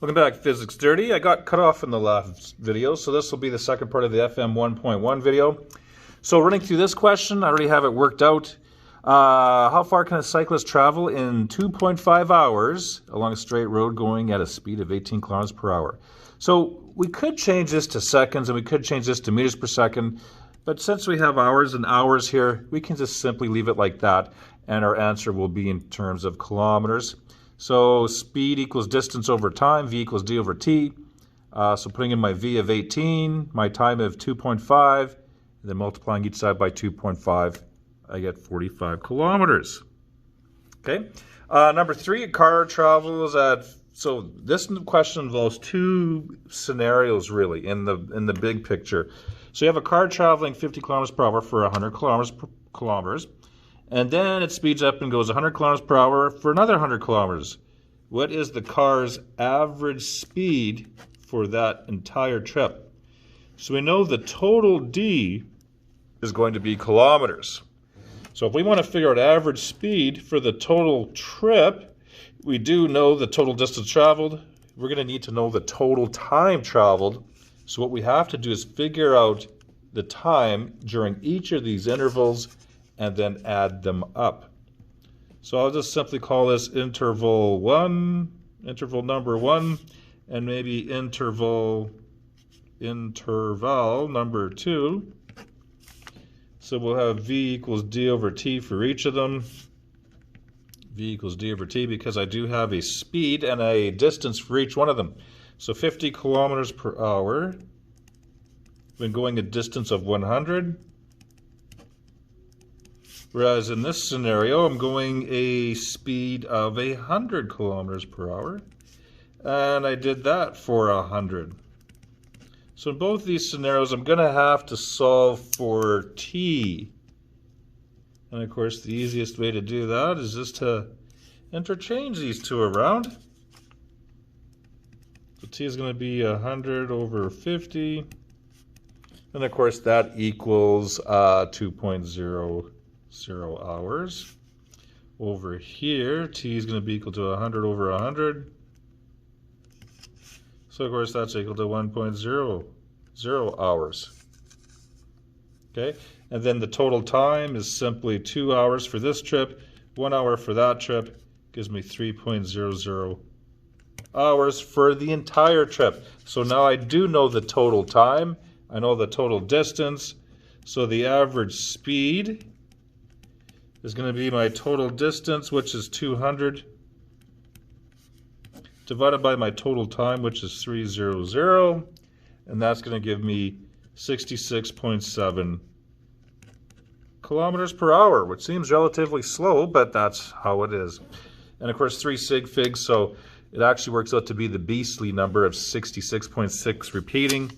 Welcome back to Physics Dirty. I got cut off in the last video, so this will be the second part of the FM1.1 video. So running through this question, I already have it worked out. How far can a cyclist travel in 2.5 hours along a straight road going at a speed of 18 kilometers per hour? So we could change this to seconds and we could change this to meters per second, but since we have hours and hours here, we can just simply leave it like that, and our answer will be in terms of kilometers. So speed equals distance over time, v equals d over t. So putting in my v of 18, my time of 2.5, and then multiplying each side by 2.5, I get 45 kilometers. Okay. Number 3, a car travels at, so this question involves two scenarios really in the big picture. So you have a car traveling 50 kilometers per hour for 100 kilometers. And then it speeds up and goes 100 kilometers per hour for another 100 kilometers. What is the car's average speed for that entire trip? So we know the total D is going to be kilometers. So if we want to figure out average speed for the total trip, we do know the total distance traveled. We're going to need to know the total time traveled. So what we have to do is figure out the time during each of these intervals and then add them up. So I'll just simply call this interval 1, interval number 1, and maybe interval number 2. So we'll have v equals d over t for each of them. V equals d over t because I do have a speed and a distance for each one of them. So 50 kilometers per hour, when going a distance of 100. Whereas in this scenario, I'm going a speed of 100 kilometers per hour. And I did that for 100. So in both these scenarios, I'm going to have to solve for t. And of course, the easiest way to do that is just to interchange these two around. So t is going to be 100 over 50. And of course, that equals 2.00 hours. Over here, t is going to be equal to 100 over 100. So of course, that's equal to 1.00 hours. Okay, and then the total time is simply 2 hours for this trip, 1 hour for that trip, gives me 3.00 hours for the entire trip. So now I do know the total time, I know the total distance, so the average speed is going to be my total distance, which is 200, divided by my total time, which is 300, and that's going to give me 66.7 kilometers per hour, which seems relatively slow, but that's how it is. And of course, 3 sig figs, so it actually works out to be the beastly number of 66.6 repeating,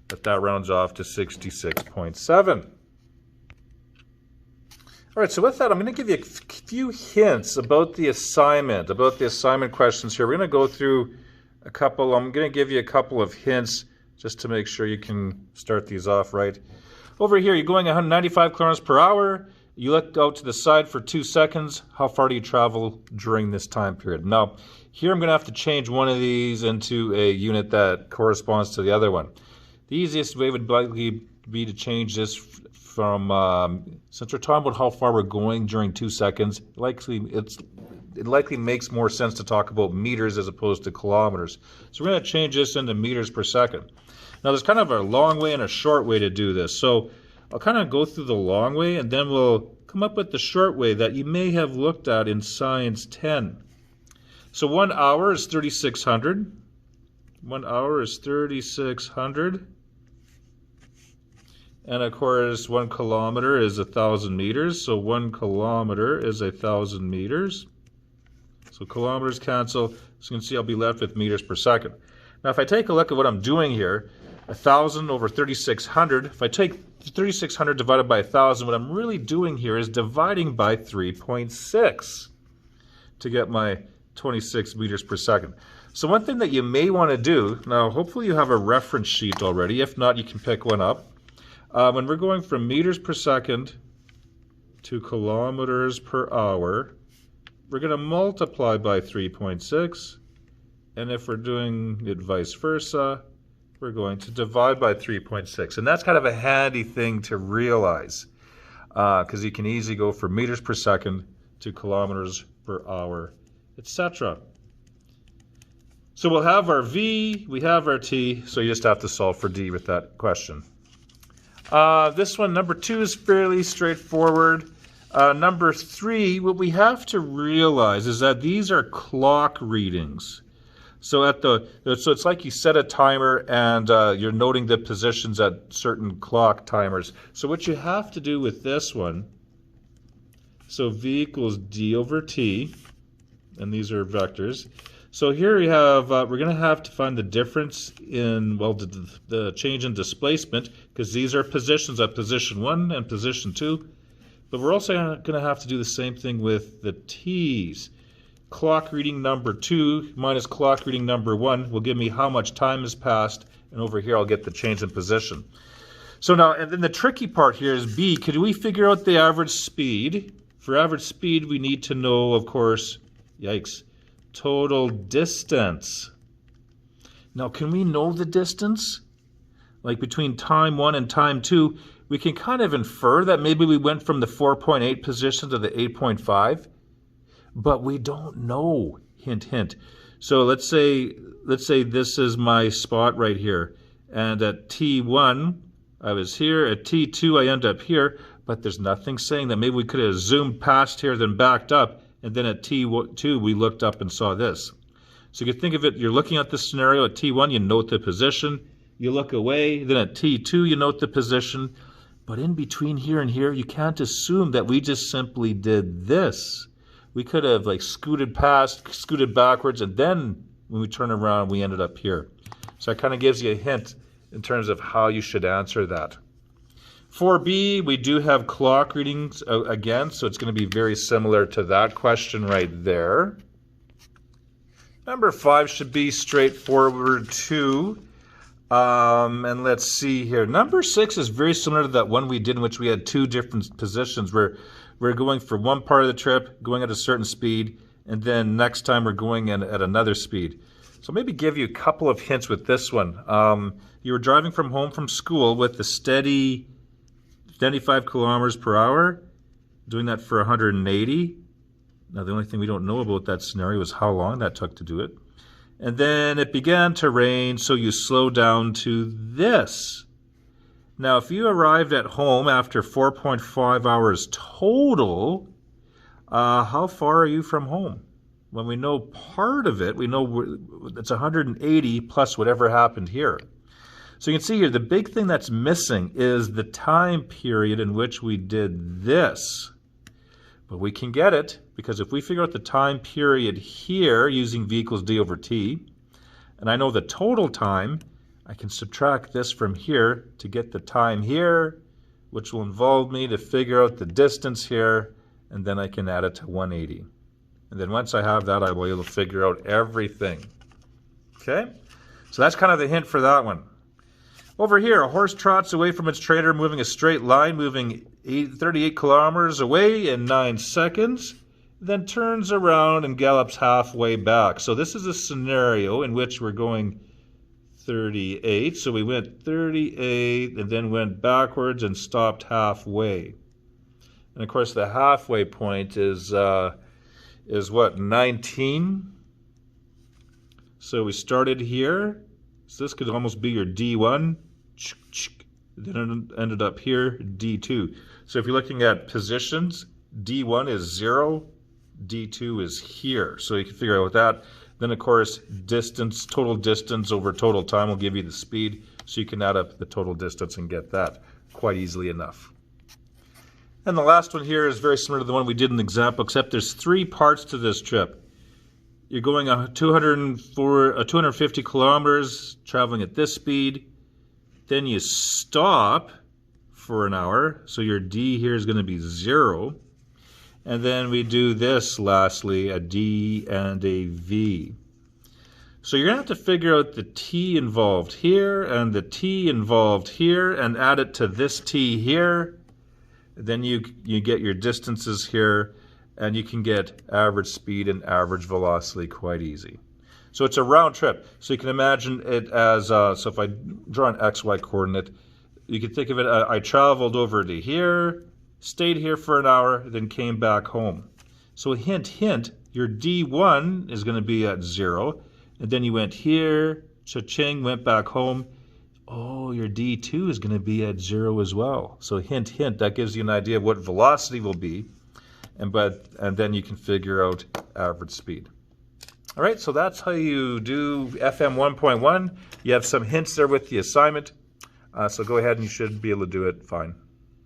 but that rounds off to 66.7. All right, so with that, I'm going to give you a few hints about the assignment questions here. We're going to go through a couple. I'm going to give you a couple of hints just to make sure you can start these off right. Over here, you're going 195 kilometers per hour. You look out to the side for 2 seconds. How far do you travel during this time period? Now, here I'm going to have to change one of these into a unit that corresponds to the other one. The easiest way would likely be to change this from, since we're talking about how far we're going during 2 seconds, it likely makes more sense to talk about meters as opposed to kilometers. So we're going to change this into meters per second. Now there's kind of a long way and a short way to do this. So I'll kind of go through the long way and then we'll come up with the short way that you may have looked at in Science 10. So 1 hour is 3,600. 1 hour is 3,600. And of course, 1 kilometer is 1,000 meters. So 1 kilometer is 1,000 meters. So kilometers cancel. So you can see I'll be left with meters per second. Now if I take a look at what I'm doing here, 1,000 over 3,600. If I take 3,600 divided by 1,000, what I'm really doing here is dividing by 3.6 to get my 26 meters per second. So one thing that you may want to do, now hopefully you have a reference sheet already. If not, you can pick one up. When we're going from meters per second to kilometers per hour, we're going to multiply by 3.6 And if we're doing it vice versa, we're going to divide by 3.6. And that's kind of a handy thing to realize, because you can easily go from meters per second to kilometers per hour, etc. So we'll have our V, we have our T, so you just have to solve for D with that question. This one, number 2, is fairly straightforward. Number 3, what we have to realize is that these are clock readings. So it's like you set a timer and you're noting the positions at certain clock timers. So what you have to do with this one, so V equals D over T, and these are vectors. So here we have, we're going to have to find the difference in, well, the change in displacement, because these are positions at position 1 and position 2. But we're also going to have to do the same thing with the T's. Clock reading number 2 minus clock reading number 1 will give me how much time has passed, and over here I'll get the change in position. So now, and then the tricky part here is B. Could we figure out the average speed? For average speed, we need to know, of course, yikes, total distance. Now, can we know the distance? Like between time 1 and time 2, we can kind of infer that maybe we went from the 4.8 position to the 8.5, but we don't know. Hint, hint. So let's say this is my spot right here, and at T1 I was here, at T2 I end up here, but there's nothing saying that maybe we could have zoomed past here, then backed up, and then at T2 we looked up and saw this. So you can think of it, you're looking at this scenario at T1, you note the position, you look away, then at T2 you note the position, but in between here and here you can't assume that we just simply did this. We could have like scooted past, scooted backwards, and then when we turn around we ended up here. So it kind of gives you a hint in terms of how you should answer that. For B, we do have clock readings again, so it's going to be very similar to that question right there. Number 5 should be straightforward too. And let's see here. Number 6 is very similar to that one we did in which we had 2 different positions where we're going for one part of the trip, going at a certain speed, and then next time we're going in at another speed. So maybe give you a couple of hints with this one. You were driving from home from school with a steady 95 kilometers per hour, doing that for 180. Now the only thing we don't know about that scenario is how long that took to do it. And then it began to rain, so you slow down to this. Now if you arrived at home after 4.5 hours total, how far are you from home? When we know part of it, we know it's 180 plus whatever happened here. So you can see here, the big thing that's missing is the time period in which we did this. But we can get it, because if we figure out the time period here using V equals D over T, and I know the total time, I can subtract this from here to get the time here, which will involve me to figure out the distance here, and then I can add it to 180. And then once I have that, I will be able to figure out everything. Okay? So that's kind of the hint for that one. Over here, a horse trots away from its trainer, moving a straight line, moving 38 kilometers away in 9 seconds, then turns around and gallops halfway back. So this is a scenario in which we're going 38. So we went 38 and then went backwards and stopped halfway. And of course, the halfway point is what, 19? So we started here. So this could almost be your D1. Then it ended up here, D2. So if you're looking at positions, D1 is 0, D2 is here. So you can figure out that. Then of course, distance, total distance over total time will give you the speed. So you can add up the total distance and get that quite easily enough. And the last one here is very similar to the one we did in the example, except there's 3 parts to this trip. You're going 250 kilometers, traveling at this speed. Then you stop for an hour, so your D here is going to be 0. And then we do this lastly, a D and a V. So you're going to have to figure out the T involved here and the T involved here and add it to this T here. Then you get your distances here, and you can get average speed and average velocity quite easy. So it's a round trip. So you can imagine it as, so if I draw an XY coordinate, you can think of it, I traveled over to here, stayed here for an hour, then came back home. So hint, hint, your D1 is going to be at 0. And then you went here, cha-ching, went back home. Oh, your D2 is going to be at 0 as well. So hint, hint, that gives you an idea of what velocity will be. And then you can figure out average speed. All right, so that's how you do FM 1.1. You have some hints there with the assignment. So go ahead and you should be able to do it fine.